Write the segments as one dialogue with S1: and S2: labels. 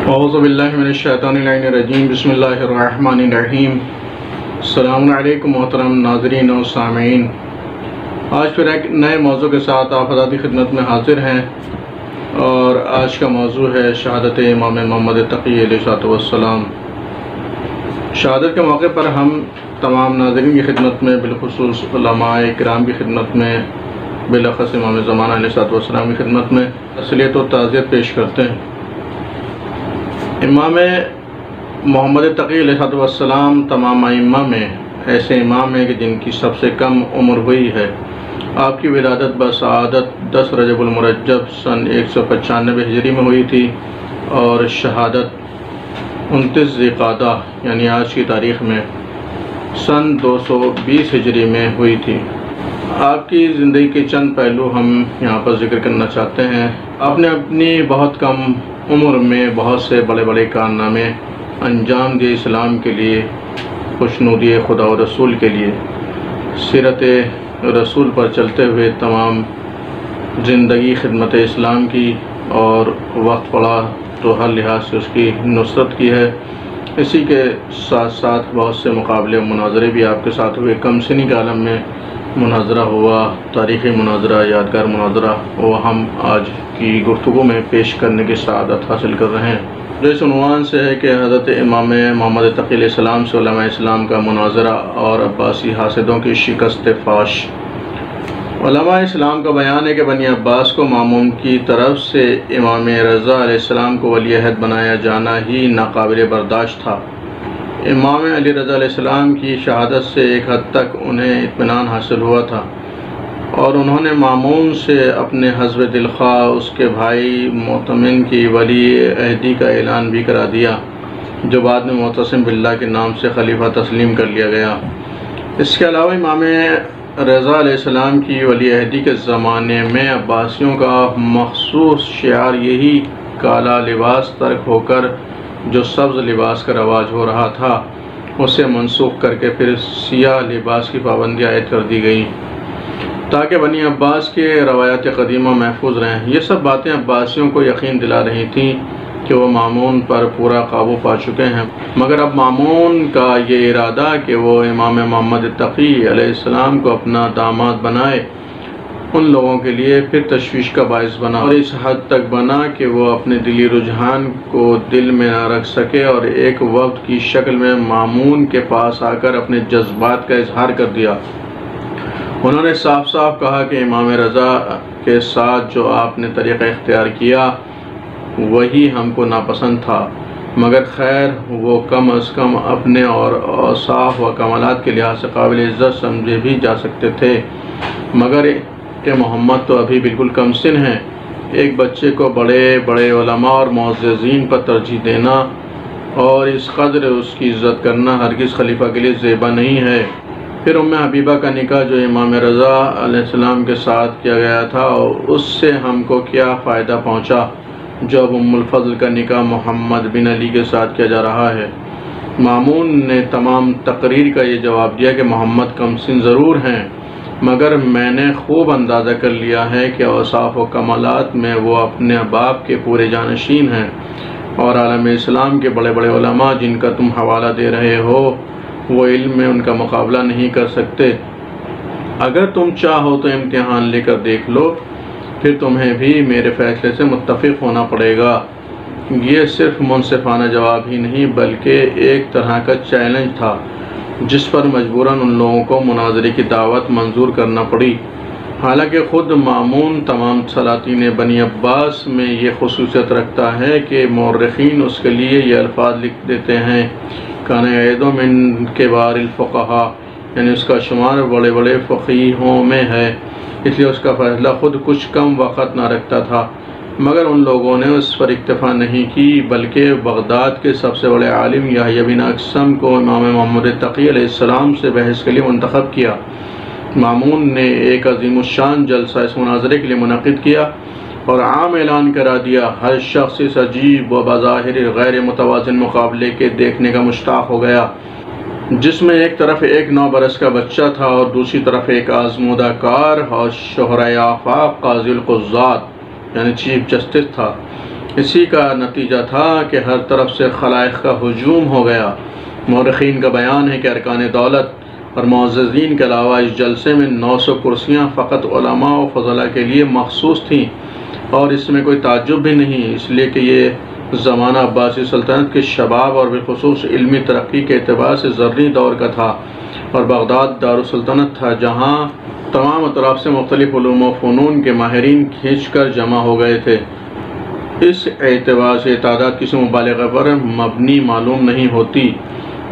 S1: اعوذ باللہ من الشیطان الرجیم بسم اللہ الرحمن الرحیم۔ السلام علیکم محترم ناظرین و سامعین، آج پھر ایک نئے موضوع کے ساتھ آپ حضرات کی خدمت میں حاضر ہیں، اور آج کا موضوع ہے شہادت امام محمد تقی علیہ السلام۔ شہادت کے موقع پر ہم تمام ناظرین کی خدمت میں، بالخصوص علماء کرام کی خدمت میں، بالاخص امام زمانہ علیہ السلام کی خدمت میں تسلیت و تعزیت پیش کرتے ہیں۔ امام محمد تقی علیہ السلام تمام ائمہ میں ایسے امام ہیں کہ جن کی سب سے کم عمر ہوئی ہے۔ آپ کی ولادت بسعادت 10 رجب المرجب سن 195 ہجری میں ہوئی تھی، اور شہادت 29 ذوالقعدہ یعنی آج کی تاریخ میں سن 220 ہجری میں ہوئی تھی۔ آپ کی زندگی کے چند پہلو ہم یہاں پر ذکر کرنا چاہتے ہیں۔ آپ نے اپنی بہت کم عمر میں بہت سے بڑے بڑے کارنامے انجام دیے اسلام کے لیے، خوشنودی خدا و رسول کے لیے۔ سیرت رسول پر چلتے ہوئے تمام زندگی خدمت اسلام کی، اور وقت پڑا تو ہر لحاظ سے اس کی نصرت کی ہے۔ اسی کے ساتھ ساتھ بہت سے مقابلے و مناظرے بھی آپ کے ساتھ ہوئے۔ کم سنی کے عالم میں مناظرہ ہوا، تاریخی مناظرہ، یادگار مناظرہ، وہ ہم آج کی گفتگو میں پیش کرنے کی سعادت حاصل کر رہے ہیں، جو اس عنوان سے ہے کہ حضرت امام محمد تقی علیہ السلام سے علماء اسلام کا مناظرہ اور عباسی حاسدوں کی شکست فاش۔ علماء اسلام کا بیان ہے کہ بنی عباس کو مامون کی طرف سے امام رضا علیہ السلام کو ولی عہد بنایا جانا ہی ناقابل برداشت تھا۔ امام علی رضا علیہ السلام کی شہادت سے ایک حد تک انہیں اطمینان حاصل ہوا تھا، اور انہوں نے مامون سے اپنے حزب دلخواہ اس کے بھائی معتمن کی ولی عہدی کا اعلان بھی کرا دیا، جو بعد میں معتصم باللہ کے نام سے خلیفہ تسلیم کر لیا گیا۔ اس کے علاوہ امام رضا علیہ السلام کی ولی عہدی کے زمانے میں عباسیوں کا مخصوص شعار یہی کالا لباس ترک ہو کر جو سبز لباس کا رواج ہو رہا تھا، اسے منسوخ کر کے پھر سیاہ لباس کی پابندی عائد کر دی گئی، تاکہ بنی عباس کے روایات قدیمہ محفوظ رہیں۔ یہ سب باتیں عباسیوں کو یقین دلا رہی تھیں کہ وہ مامون پر پورا قابو پا چکے ہیں، مگر اب مامون کا یہ ارادہ کہ وہ امام محمد تقی علیہ السلام کو اپنا داماد بنائے، ان لوگوں کے لیے پھر تشویش کا باعث بنا، اور اس حد تک بنا کہ وہ اپنے دلی رجحان کو دل میں نہ رکھ سکے، اور ایک وفد کی شکل میں مامون کے پاس آ کر اپنے جذبات کا اظہار کر دیا۔ انہوں نے صاف صاف کہا کہ امام رضا کے ساتھ جو آپ نے طریقہ اختیار کیا وہی ہم کو ناپسند تھا، مگر خیر وہ کم از کم اپنے اور اوصاف و کمالات کے لحاظ سے قابل عزت سمجھے بھی جا سکتے تھے، مگر کہ محمد تو ابھی بالکل کم سن ہیں۔ ایک بچے کو بڑے بڑے علماء اور معززین پر ترجیح دینا اور اس قدر اس کی عزت کرنا ہرگز خلیفہ کے لیے زیبا نہیں ہے۔ پھر ام حبیبہ کا نکاح جو امام رضا علیہ السلام کے ساتھ کیا گیا تھا، اور اس سے ہم کو کیا فائدہ پہنچا جو اب ام الفضل کا نکاح محمد بن علی کے ساتھ کیا جا رہا ہے۔ مامون نے تمام تقریر کا یہ جواب دیا کہ محمد کم سن ضرور ہیں، مگر میں نے خوب اندازہ کر لیا ہے کہ اوصاف و کمالات میں وہ اپنے باپ کے پورے جانشین ہیں، اور عالم اسلام کے بڑے بڑے علماء جن کا تم حوالہ دے رہے ہو وہ علم میں ان کا مقابلہ نہیں کر سکتے۔ اگر تم چاہو تو امتحان لے کر دیکھ لو، پھر تمہیں بھی میرے فیصلے سے متفق ہونا پڑے گا۔ یہ صرف منصفانہ جواب ہی نہیں بلکہ ایک طرح کا چیلنج تھا، جس پر مجبوراً ان لوگوں کو مناظرے کی دعوت منظور کرنا پڑی۔ حالانکہ خود مامون تمام سلاطین بنی عباس میں یہ خصوصیت رکھتا ہے کہ مورخین اس کے لیے یہ الفاظ لکھ دیتے ہیں کان یعد من کبار الفقہاء، یعنی اس کا شمار بڑے بڑے فقیہوں میں ہے، اس لیے اس کا فیصلہ خود کچھ کم وقت نہ رکھتا تھا، مگر ان لوگوں نے اس پر اکتفا نہیں کی بلکہ بغداد کے سب سے بڑے عالم یحییٰ بن اقسم کو امام محمد تقی علیہ السلام سے بحث کے لیے منتخب کیا۔ مامون نے ایک عظیم الشان جلسہ اس مناظرے کے لیے منعقد کیا اور عام اعلان کرا دیا۔ ہر شخص اس عجیب و بظاہر غیر متوازن مقابلے کے دیکھنے کا مشتاق ہو گیا، جس میں ایک طرف ایک 9 برس کا بچہ تھا اور دوسری طرف ایک آزمودہ کار اور شہرۂ آفاق قاضی القضات یعنی چیف جسٹس تھا۔ اسی کا نتیجہ تھا کہ ہر طرف سے خلائق کا ہجوم ہو گیا۔ مورخین کا بیان ہے کہ ارکان دولت اور معززین کے علاوہ اس جلسے میں 900 کرسیاں فقط علماء و فضلاء کے لیے مخصوص تھیں، اور اس میں کوئی تعجب بھی نہیں، اس لیے کہ یہ زمانہ عباسی سلطنت کے شباب اور بالخصوص علمی ترقی کے اعتبار سے زرعی دور کا تھا، اور بغداد دارالسلطنت تھا جہاں تمام اطراف سے مختلف علوم و فنون کے ماہرین کھینچ کر جمع ہو گئے تھے۔ اس اعتبار سے تعداد کسی مبالغہ پر مبنی معلوم نہیں ہوتی۔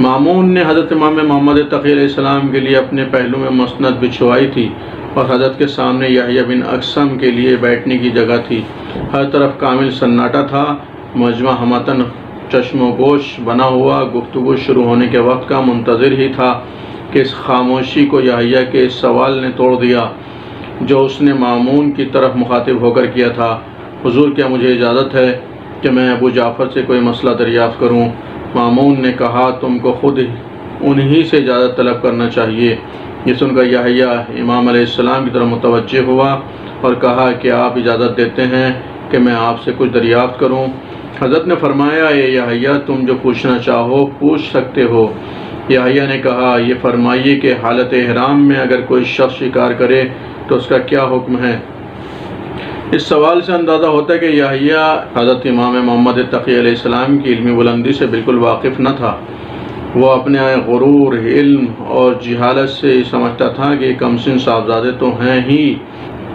S1: مامون نے حضرت امام محمد تقی علیہ السلام کے لیے اپنے پہلو میں مسند بچھوائی تھی، اور حضرت کے سامنے یحییٰ بن اقسم کے لیے بیٹھنے کی جگہ تھی۔ ہر طرف کامل سناٹا تھا، مجمع ہمتن چشم و گوش بنا ہوا گفتگو شروع ہونے کے وقت کا منتظر ہی تھا کہ اس خاموشی کو یحییٰ کے اس سوال نے توڑ دیا جو اس نے مامون کی طرف مخاطب ہو کر کیا تھا۔ حضور، کیا مجھے اجازت ہے کہ میں ابو جعفر سے کوئی مسئلہ دریافت کروں؟ مامون نے کہا، تم کو خود انہی سے اجازت طلب کرنا چاہیے۔ یہ سن کر یحییٰ امام علیہ السلام کی طرف متوجہ ہوا اور کہا کہ آپ اجازت دیتے ہیں کہ میں آپ سے کچھ دریافت کروں؟ حضرت نے فرمایا، اے یحییٰ، تم جو پوچھنا چاہو پوچھ سکتے ہو۔ یحییٰ نے کہا، یہ فرمائیے کہ حالت احرام میں اگر کوئی شخص شکار کرے تو اس کا کیا حکم ہے؟ اس سوال سے اندازہ ہوتا ہے کہ یحییٰ حضرت امام محمد تقی علیہ السلام کی علمی بلندی سے بالکل واقف نہ تھا۔ وہ اپنے غرور، علم اور جہالت سے سمجھتا تھا کہ کمسن صاحبزادے تو ہیں ہی،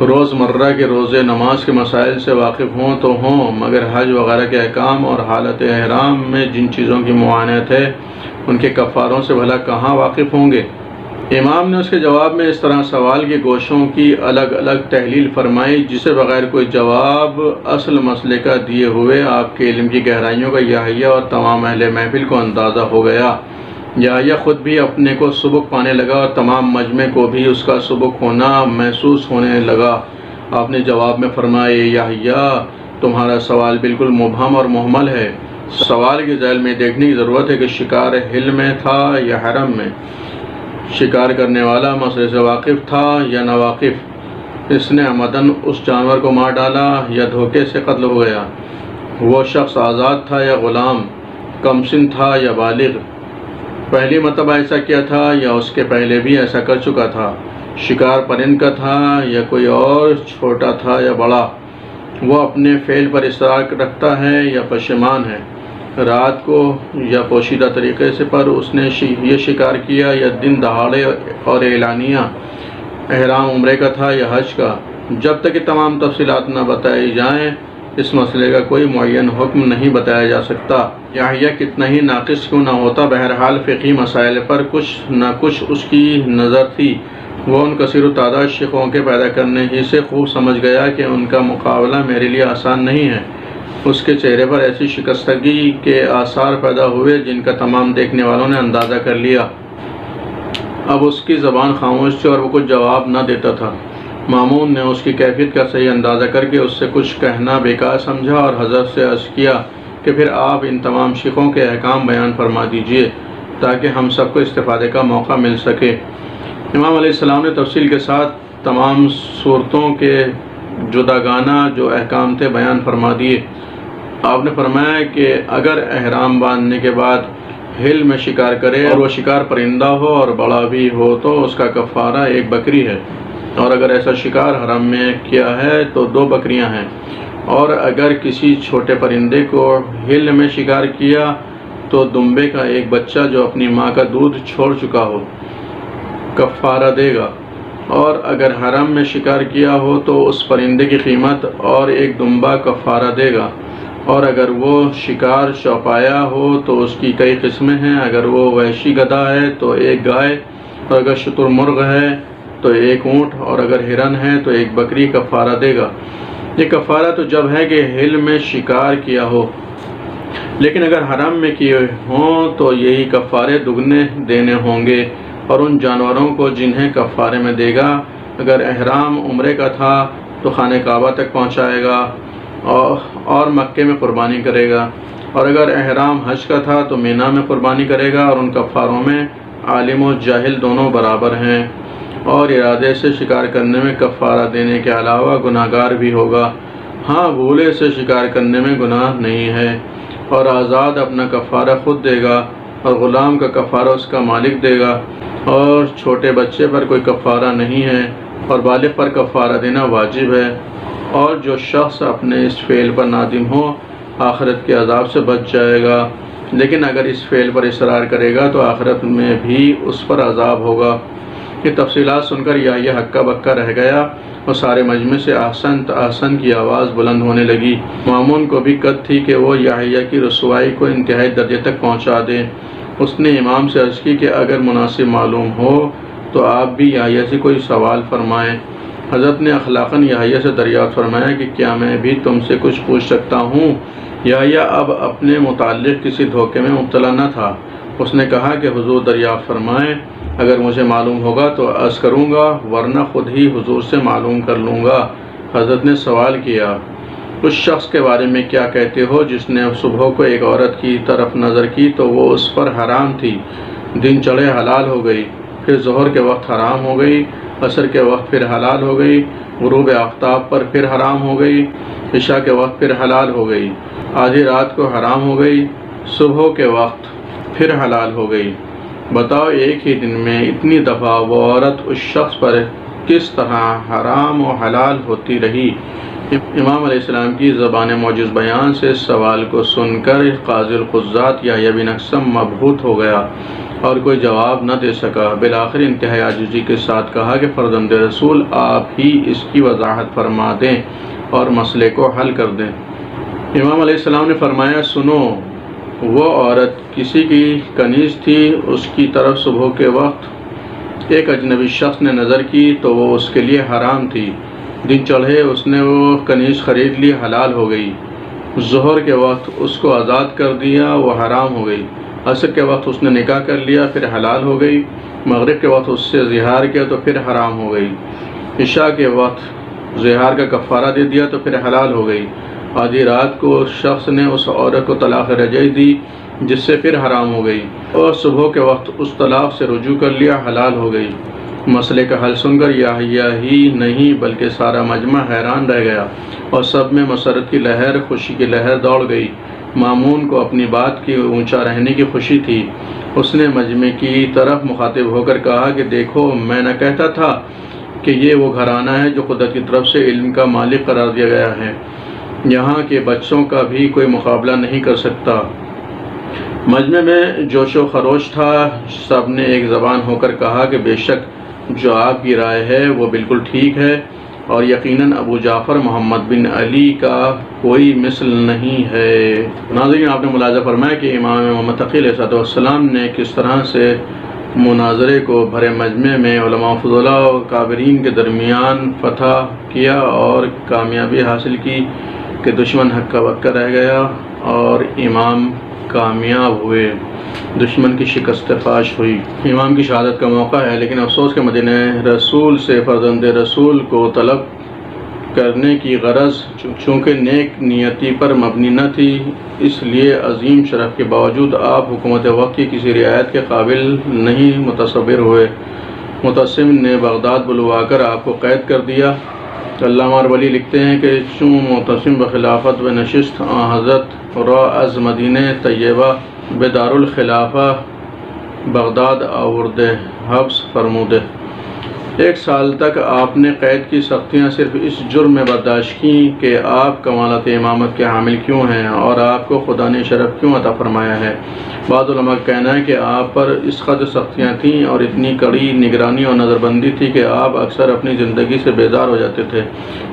S1: روز مرہ کے روزے نماز کے مسائل سے واقف ہوں تو ہوں، مگر حج وغیرہ کے احکام اور حالت احرام میں جن چیزوں کی معانیت ہے ان کے کفاروں سے بھلا کہاں واقف ہوں گے؟ امام نے اس کے جواب میں اس طرح سوال کے گوشوں کی الگ الگ تحلیل فرمائی جسے بغیر کوئی جواب اصل مسئلے کا دیے ہوئے آپ کے علم کی گہرائیوں کا یحییٰ اور تمام اہل محفل کو اندازہ ہو گیا۔ یحییٰ خود بھی اپنے کو سبق پانے لگا اور تمام مجمع کو بھی اس کا سبق ہونا محسوس ہونے لگا۔ آپ نے جواب میں فرمایا، یحییٰ، تمہارا سوال بالکل مبہم اور مہمل ہے۔ سوال کے ذیل میں دیکھنے کی ضرورت ہے کہ شکار حل میں تھا یا حرم میں، شکار کرنے والا مسئلے سے واقف تھا یا ناواقف، اس نے عمدن اس جانور کو مار ڈالا یا دھوکے سے قتل ہو گیا، وہ شخص آزاد تھا یا غلام، کمسن تھا یا بالغ، پہلی مرتبہ ایسا کیا تھا یا اس کے پہلے بھی ایسا کر چکا تھا، شکار پرند کا تھا یا کوئی اور، چھوٹا تھا یا بڑا، وہ اپنے فعل پر اصرار رکھتا ہے یا پشیمان ہے، رات کو یا پوشیدہ طریقے سے پر اس نے یہ شکار کیا یا دن دہاڑے اور اعلانیہ، احرام عمرے کا تھا یا حج کا۔ جب تک کہ تمام تفصیلات نہ بتائی جائیں اس مسئلے کا کوئی معین حکم نہیں بتایا جا سکتا۔ یحییٰ کتنا ہی ناقص کیوں نہ ہوتا، بہرحال فقہی مسائل پر کچھ نہ کچھ اس کی نظر تھی۔ وہ ان کثیر و تعداد شیخوں کے پیدا کرنے ہی سے خوب سمجھ گیا کہ ان کا مقابلہ میرے لیے آسان نہیں ہے۔ اس کے چہرے پر ایسی شکستگی کے آثار پیدا ہوئے جن کا تمام دیکھنے والوں نے اندازہ کر لیا۔ اب اس کی زبان خاموش تھی اور وہ کچھ جواب نہ دیتا تھا۔ مامون نے اس کی کیفیت کا صحیح اندازہ کر کے اس سے کچھ کہنا بیکار سمجھا اور حضرت سے عرض کیا کہ پھر آپ ان تمام شیخوں کے احکام بیان فرما دیجئے تاکہ ہم سب کو استفادے کا موقع مل سکے۔ امام علیہ السلام نے تفصیل کے ساتھ تمام صورتوں کے جداگانہ جو احکام تھے بیان فرما دیے۔ آپ نے فرمایا کہ اگر احرام باندھنے کے بعد ہل میں شکار کرے اور وہ شکار پرندہ ہو اور بڑا بھی ہو تو اس کا کفارہ ایک بکری ہے، اور اگر ایسا شکار حرم میں کیا ہے تو 2 بکریاں ہیں، اور اگر کسی چھوٹے پرندے کو ہل میں شکار کیا تو دمبے کا ایک بچہ جو اپنی ماں کا دودھ چھوڑ چکا ہو کفارہ دے گا، اور اگر حرم میں شکار کیا ہو تو اس پرندے کی قیمت اور ایک دمبا کفارہ دے گا، اور اگر وہ شکار چوپایا ہو تو اس کی کئی قسمیں ہیں، اگر وہ وحشی گدھا ہے تو 1 گائے، اور اگر شتر مرغ ہے تو 1 اونٹ، اور اگر ہرن ہے تو 1 بکری کفارہ دے گا۔ یہ کفارہ تو جب ہے کہ ہل میں شکار کیا ہو، لیکن اگر حرم میں کیے ہوں تو یہی کفارے دگنے دینے ہوں گے، اور ان جانوروں کو جنہیں کفارے میں دے گا اگر احرام عمرے کا تھا تو خانہ کعبہ تک پہنچائے گا اور مکے میں قربانی کرے گا، اور اگر احرام حج کا تھا تو مینا میں قربانی کرے گا، اور ان کفاروں میں عالم و جاہل دونوں برابر ہیں، اور ارادے سے شکار کرنے میں کفارہ دینے کے علاوہ گناہگار بھی ہوگا، ہاں بھولے سے شکار کرنے میں گناہ نہیں ہے، اور آزاد اپنا کفارہ خود دے گا، اور غلام کا کفارہ اس کا مالک دے گا، اور چھوٹے بچے پر کوئی کفارہ نہیں ہے، اور بالغ پر کفارہ دینا واجب ہے۔ اور جو شخص اپنے اس فعل پر نادم ہو آخرت کے عذاب سے بچ جائے گا، لیکن اگر اس فعل پر اصرار کرے گا تو آخرت میں بھی اس پر عذاب ہوگا۔ یہ تفصیلات سن کر یہ ہکا بکا رہ گیا، اور سارے مجمع سے احسن احسن کی آواز بلند ہونے لگی۔ مامون کو بھی قد تھی کہ وہ یحییٰ کی رسوائی کو انتہائی درجے تک پہنچا دے۔ اس نے امام سے عرض کی کہ اگر مناسب معلوم ہو تو آپ بھی یحییٰ سے کوئی سوال فرمائیں۔ حضرت نے اخلاقاً یحییٰ سے دریافت فرمایا کہ کیا میں بھی تم سے کچھ پوچھ سکتا ہوں؟ یحییٰ اب اپنے متعلق کسی دھوکے میں مبتلا نہ تھا۔ اس نے کہا کہ حضور دریافت فرمائیں، اگر مجھے معلوم ہوگا تو عرض کروں گا، ورنہ خود ہی حضور سے معلوم کر لوں گا۔ حضرت نے سوال کیا، اس شخص کے بارے میں کیا کہتے ہو جس نے اب صبح کو ایک عورت کی طرف نظر کی تو وہ اس پر حرام تھی، دن چڑھے حلال ہو گئی، پھر ظہر کے وقت حرام ہو گئی، عصر کے وقت پھر حلال ہو گئی، غروب آفتاب پر پھر حرام ہو گئی، عشاء کے وقت پھر حلال ہو گئی، آدھی رات کو حرام ہو گئی، صبح کے وقت پھر حلال ہو گئی۔ بتاؤ ایک ہی دن میں اتنی دفعہ وہ عورت اس شخص پر کس طرح حرام و حلال ہوتی رہی؟ امام علیہ السلام کی زبان معجز بیان سے سوال کو سن کر قاضی القضات یحییٰ بن اقسم مبہوت ہو گیا اور کوئی جواب نہ دے سکا۔ بالآخر انتہائی عاجزی کے ساتھ کہا کہ فرزند رسول آپ ہی اس کی وضاحت فرما دیں اور مسئلے کو حل کر دیں۔ امام علیہ السلام نے فرمایا، سنو، وہ عورت کسی کی کنیز تھی، اس کی طرف صبح کے وقت ایک اجنبی شخص نے نظر کی تو وہ اس کے لیے حرام تھی، دن چڑھے اس نے وہ کنیز خرید لی، حلال ہو گئی، ظہر کے وقت اس کو آزاد کر دیا، وہ حرام ہو گئی، عصر کے وقت اس نے نکاح کر لیا، پھر حلال ہو گئی، مغرب کے وقت اس سے زہار کیا تو پھر حرام ہو گئی، عشاء کے وقت زہار کا کفارہ دے دیا تو پھر حلال ہو گئی، آدھی رات کو اس شخص نے اس عورت کو طلاق رجعی دی جس سے پھر حرام ہو گئی، اور صبح کے وقت اس طلاق سے رجوع کر لیا، حلال ہو گئی۔ مسئلے کا حل سن کر یحییٰ ہی نہیں بلکہ سارا مجمع حیران رہ گیا، اور سب میں مسرت کی لہر، خوشی کی لہر دوڑ گئی۔ مامون کو اپنی بات کی اونچا رہنے کی خوشی تھی۔ اس نے مجمع کی طرف مخاطب ہو کر کہا کہ دیکھو، میں نہ کہتا تھا کہ یہ وہ گھرانہ ہے جو قدرت کی طرف سے علم کا مالک قرار دیا گیا ہے، یہاں کے بچوں کا بھی کوئی مقابلہ نہیں کر سکتا۔ مجمع میں جوش و خروش تھا، سب نے ایک زبان ہو کر کہا کہ بے شک جو آپ کی رائے ہے وہ بالکل ٹھیک ہے، اور یقیناً ابو جعفر محمد بن علی کا کوئی مثل نہیں ہے۔ ناظرین، آپ نے ملاحظہ فرمایا کہ امام محمد تقی علیہ السلام نے کس طرح سے مناظرے کو بھرے مجمع میں علماء فضلاء اور کابرین کے درمیان فتح کیا اور کامیابی حاصل کی کہ دشمن ہکا بکا رہ گیا اور امام کامیاب ہوئے، دشمن کی شکست فاش ہوئی۔ امام کی شہادت کا موقع ہے، لیکن افسوس کہ مدینہ رسول سے فرزند رسول کو طلب کرنے کی غرض چونکہ نیک نیتی پر مبنی نہ تھی، اس لیے عظیم شرف کے باوجود آپ حکومت وقت کی کسی رعایت کے قابل نہیں متصور ہوئے۔ متعصم نے بغداد بلوا کر آپ کو قید کر دیا۔ علامہ ارولی لکھتے ہیں کہ چون معتصم بخلافت و نشست حضرت را از مدینہ طیبہ بدار الخلافہ بغداد آورده حبس فرموده۔ 1 سال تک آپ نے قید کی سختیاں صرف اس جرم میں برداشت کی کہ آپ کمالات امامت کے حامل کیوں ہیں اور آپ کو خدا نے شرف کیوں عطا فرمایا ہے۔ بعض علماء کا کہنا ہے کہ آپ پر اس قدر سختیاں تھیں اور اتنی کڑی نگرانی اور نظر بندی تھی کہ آپ اکثر اپنی زندگی سے بیزار ہو جاتے تھے۔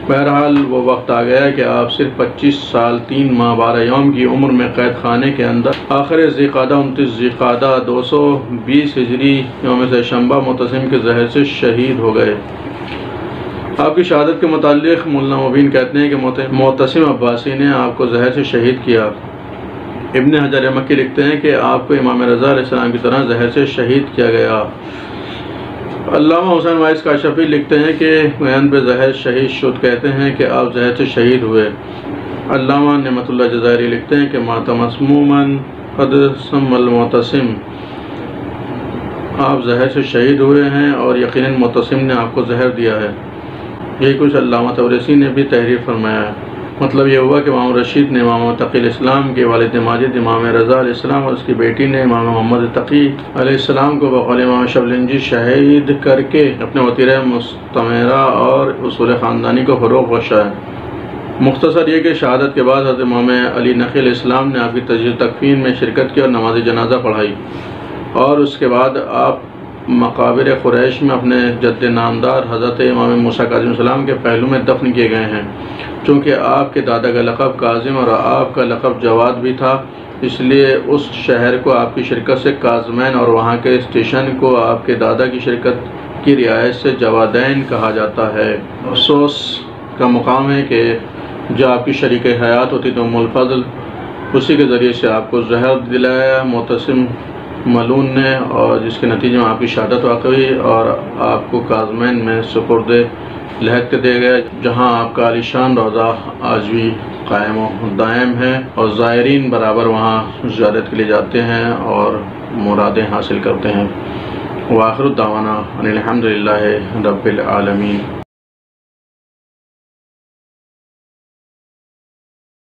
S1: بہرحال وہ وقت آ گیا کہ آپ صرف 25 سال 3 ماہ 12 یوم کی عمر میں قید خانے کے اندر آخر ذی قعدہ 29 ذی قعدہ 220 ہجری یوم سے شنبہ معتصم کے زہر سے شہید ہو گئے۔ آپ کی شہادت کے متعلق مولانا مبین کہتے ہیں کہ معتصم عباسی نے آپ کو زہر سے شہید کیا۔ ابن حجر مکی لکھتے ہیں کہ آپ کو امام رضا علیہ السلام کی طرح زہر سے شہید کیا گیا۔ علامہ حسین وائس کاشفی لکھتے ہیں کہ بیان پہ زہر شہید شد کہتے ہیں کہ آپ زہر سے شہید ہوئے۔ علامہ نعمت اللہ جزائری لکھتے ہیں کہ مات مسموما قد سم المعتصم، آپ زہر سے شہید ہوئے ہیں اور یقیناً معتصم نے آپ کو زہر دیا ہے۔ یہی کچھ علامہ تبریسی نے بھی تحریر فرمایا ہے۔ مطلب یہ ہوا کہ امام رشید نے امام تقی علیہ السلام کے والد ماجد امام رضا علیہ السلام اور اس کی بیٹی نے امام محمد تقی علیہ السلام کو بقول امام شبلنجی شہید کر کے اپنے وطیرہ مستمرہ اور اصول خاندانی کو فروغ بخشا ہے۔ مختصر یہ کہ شہادت کے بعد حضرت امام علی نقی علیہ السلام نے آپ کی تجہیز تکفین میں شرکت کی اور نماز جنازہ پڑھائی، اور اس کے بعد آپ مقابر قریش میں اپنے جد نامدار حضرت امام موسیٰ کاظم السلام کے پہلو میں دفن کیے گئے ہیں۔ چونکہ آپ کے دادا کا لقب کاظم اور آپ کا لقب جواد بھی تھا، اس لیے اس شہر کو آپ کی شرکت سے کاظمین اور وہاں کے اسٹیشن کو آپ کے دادا کی شرکت کی رعایت سے جوادین کہا جاتا ہے۔ افسوس کا مقام ہے کہ جو آپ کی شریک حیات ہوتی تو ام الفضل، اسی کے ذریعے سے آپ کو زہر دلایا معتصم ملون نے، اور جس کے نتیجے میں آپ کی شہادت واقع ہوئی اور آپ کو کاظمین میں سپرد لحد کر دیا گیا، جہاں آپ کا عالی شان روضہ آج بھی قائم و دائم ہے اور زائرین برابر وہاں زیارت کے لیے جاتے ہیں اور مرادیں حاصل کرتے ہیں۔ وآخر دعوانا ان الحمد للہ رب العالمین۔